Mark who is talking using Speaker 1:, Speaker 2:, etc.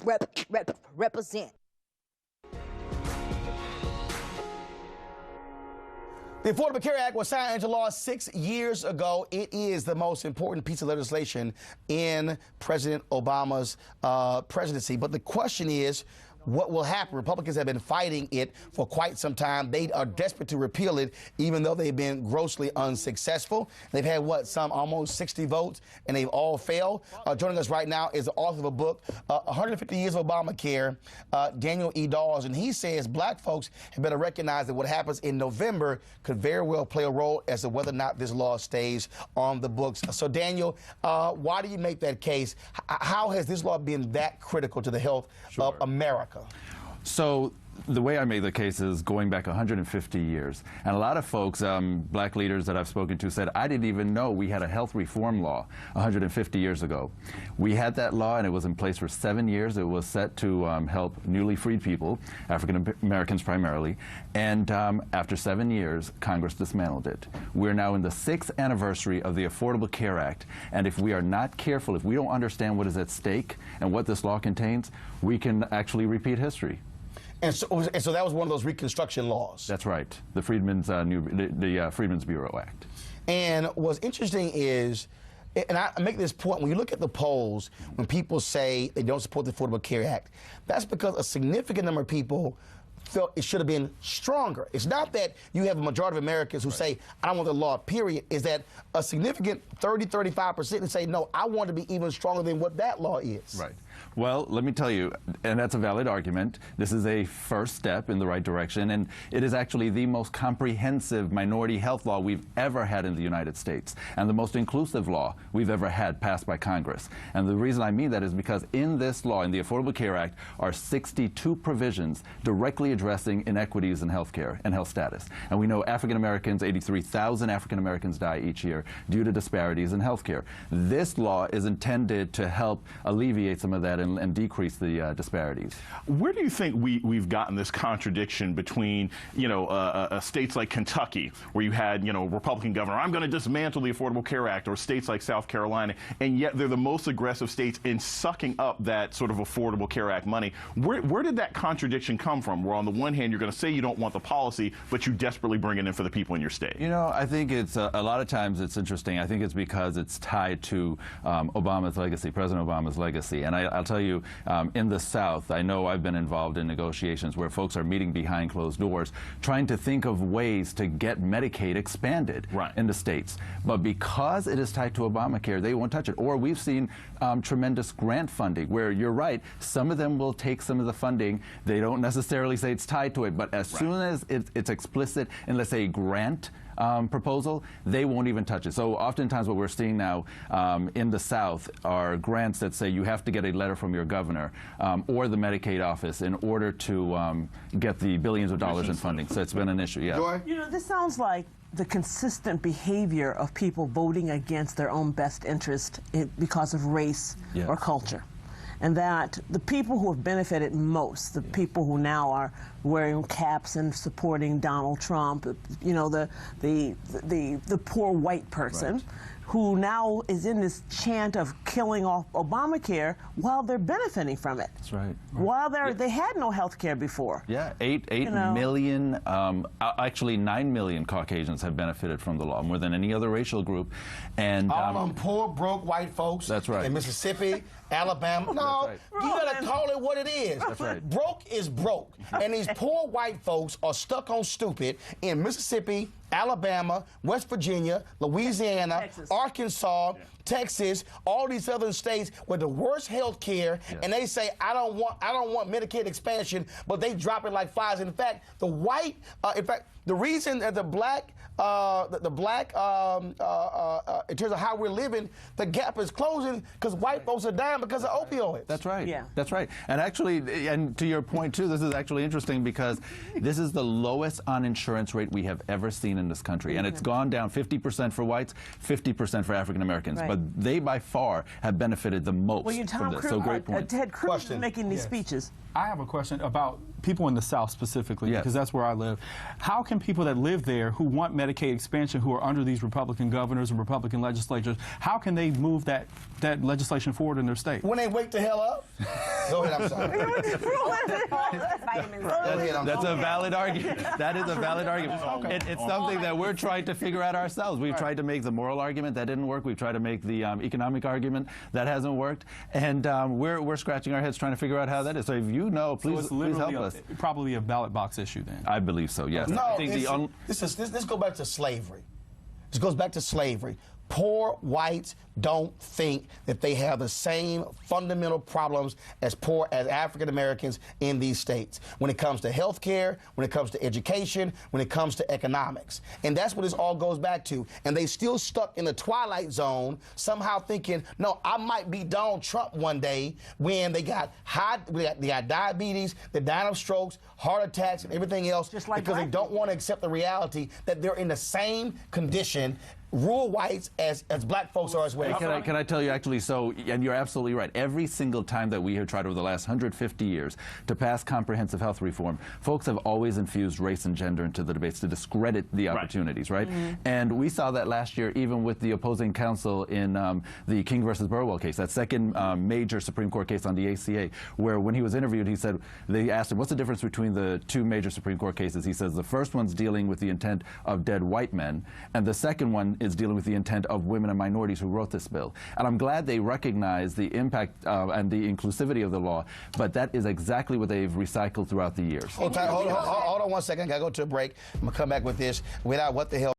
Speaker 1: represent.
Speaker 2: The Affordable Care Act was signed into law 6 years ago. It is the most important piece of legislation in President Obama's presidency. But the question is, what will happen? Republicans have been fighting it for quite some time. They are desperate to repeal it, even though they've been grossly unsuccessful. They've had, almost 60 votes, and they've all failed. Joining us right now is the author of a book, 150 Years of Obamacare, Daniel E. Dawes, and he says black folks have better recognize that what happens in November could very well play a role as to whether or not this law stays on the books. So, Daniel, why do you make that case? How has this law been that critical to the health of America?
Speaker 3: So the way I make the case is going back 150 years. And a lot of folks, black leaders that I've spoken to, said, I didn't even know we had a health reform law 150 years ago. We had that law, and it was in place for 7 years. It was set to help newly freed people, African Americans primarily. And after 7 years, Congress dismantled it. We're now in the 6th anniversary of the Affordable Care Act. And if we are not careful, if we don't understand what is at stake and what this law contains, we can actually repeat history.
Speaker 2: And so that was one of those Reconstruction laws.
Speaker 3: That's right, the Freedmen's Freedmen's Bureau Act.
Speaker 2: And what's interesting is, and I make this point, when you look at the polls, when people say they don't support the Affordable Care Act, that's because a significant number of people felt it should have been stronger. It's not that you have a majority of Americans who say, I don't want the law, period. Is that a significant 35% and say, no, I want to be even stronger than what that law is.
Speaker 3: Right. Well, let me tell you, and that's a valid argument. This is a first step in the right direction, and it is actually the most comprehensive minority health law we've ever had in the United States, and the most inclusive law we've ever had passed by Congress. And the reason I mean that is because in this law, in the Affordable Care Act, are 62 provisions directly addressing inequities in health care and health status. And we know African Americans, 83,000 African Americans die each year due to disparities in health care. This law is intended to help alleviate some of that and decrease the disparities.
Speaker 4: Where do you think we've gotten this contradiction between, states like Kentucky, where you had, Republican governor, I'm going to dismantle the Affordable Care Act, or states like South Carolina, and yet they're the most aggressive states in sucking up that sort of Affordable Care Act money. Where did that contradiction come from, where on the one hand you're going to say you don't want the policy, but you desperately bring it in for the people in your state?
Speaker 3: I think it's a lot of times it's interesting. I think it's because it's tied to Obama's legacy, President Obama's legacy. And I'll tell you, in the South, I know I've been involved in negotiations where folks are meeting behind closed doors, trying to think of ways to get Medicaid expanded in the states. But because it is tied to Obamacare, they won't touch it. Or we've seen tremendous grant funding, where you're right, some of them will take some of the funding. They don't necessarily say it's tied to it, but as soon as it's explicit in, let's say, grant proposal, they won't even touch it. So oftentimes what we're seeing now in the South are grants that say you have to get a letter from your governor or the Medicaid office in order to get the billions of dollars in funding. So it's been an issue, yeah.
Speaker 2: Joy?
Speaker 5: This sounds like the consistent behavior of people voting against their own best interest because of race or culture. And that the people who have benefited most, the people who now are wearing caps and supporting Donald Trump, the poor white person, who now is in this chant of killing off Obamacare while they're benefiting from it.
Speaker 3: That's right.
Speaker 5: While they had no health care before.
Speaker 3: Yeah, 8 million, actually 9 million Caucasians have benefited from the law, more than any other racial group. And
Speaker 2: all them poor, broke white folks.
Speaker 3: That's right.
Speaker 2: In Mississippi, Alabama. No, you gotta call it what it is.
Speaker 3: That's right.
Speaker 2: Broke is broke. And these poor white folks are stuck on stupid in Mississippi, Alabama, West Virginia, Louisiana,
Speaker 5: Texas.
Speaker 2: Arkansas, Texas, all these other states with the worst health care, and they say, I don't want Medicaid expansion, but they drop it like flies. In fact, the reason that the black in terms of how we're living, the gap is closing because white folks are dying because of opioids.
Speaker 3: That's right.
Speaker 5: Yeah.
Speaker 3: That's right. And actually, and to your point too, this is actually interesting because this is the lowest uninsurance rate we have ever seen in this country. And it's gone down 50% for whites, 50% for African Americans.
Speaker 5: Right.
Speaker 3: But they by far have benefited the most from this. So great point.
Speaker 5: Ted Cruz is making these speeches.
Speaker 6: I have a question about people in the South specifically, because that's where I live. How can people that live there who want Medicaid expansion, who are under these Republican governors and Republican legislatures, how can they move that legislation forward in their state?
Speaker 2: When they wake the hell up. Go ahead, ahead, I'm sorry.
Speaker 3: That's a valid argument. That is a valid argument. It's something that we're trying to figure out ourselves. We've tried to make the moral argument. That didn't work. We've tried to make the economic argument. That hasn't worked. And we're scratching our heads trying to figure out how that is. So if you know, please help us.
Speaker 6: Probably a ballot box issue then.
Speaker 3: I believe so, yes.
Speaker 2: No,
Speaker 3: I think
Speaker 2: this goes back to slavery. This goes back to slavery. Poor whites don't think that they have the same fundamental problems as poor as African Americans in these states when it comes to health care, when it comes to education, when it comes to economics. And that's what this all goes back to. And they still stuck in the twilight zone, somehow thinking, no, I might be Donald Trump one day, when they got diabetes, they're dying of strokes, heart attacks, and everything else,
Speaker 5: just like
Speaker 2: because they don't want to accept the reality that they're in the same condition, rural whites, as black folks are as well.
Speaker 3: Can I tell you, actually, so, and you're absolutely right, every single time that we have tried over the last 150 years to pass comprehensive health reform, folks have always infused race and gender into the debates to discredit the opportunities, right? And we saw that last year even with the opposing counsel in the King versus Burwell case, that second major Supreme Court case on the ACA, where when he was interviewed, he said, they asked him, what's the difference between the two major Supreme Court cases? He says, the first one's dealing with the intent of dead white men, and the second one is dealing with the intent of women and minorities who wrote this bill. And I'm glad they recognize the impact and the inclusivity of the law, but that is exactly what they've recycled throughout the years.
Speaker 2: Hold on 1 second. I got to go to a break. I'm going to come back with this. Without what the hell.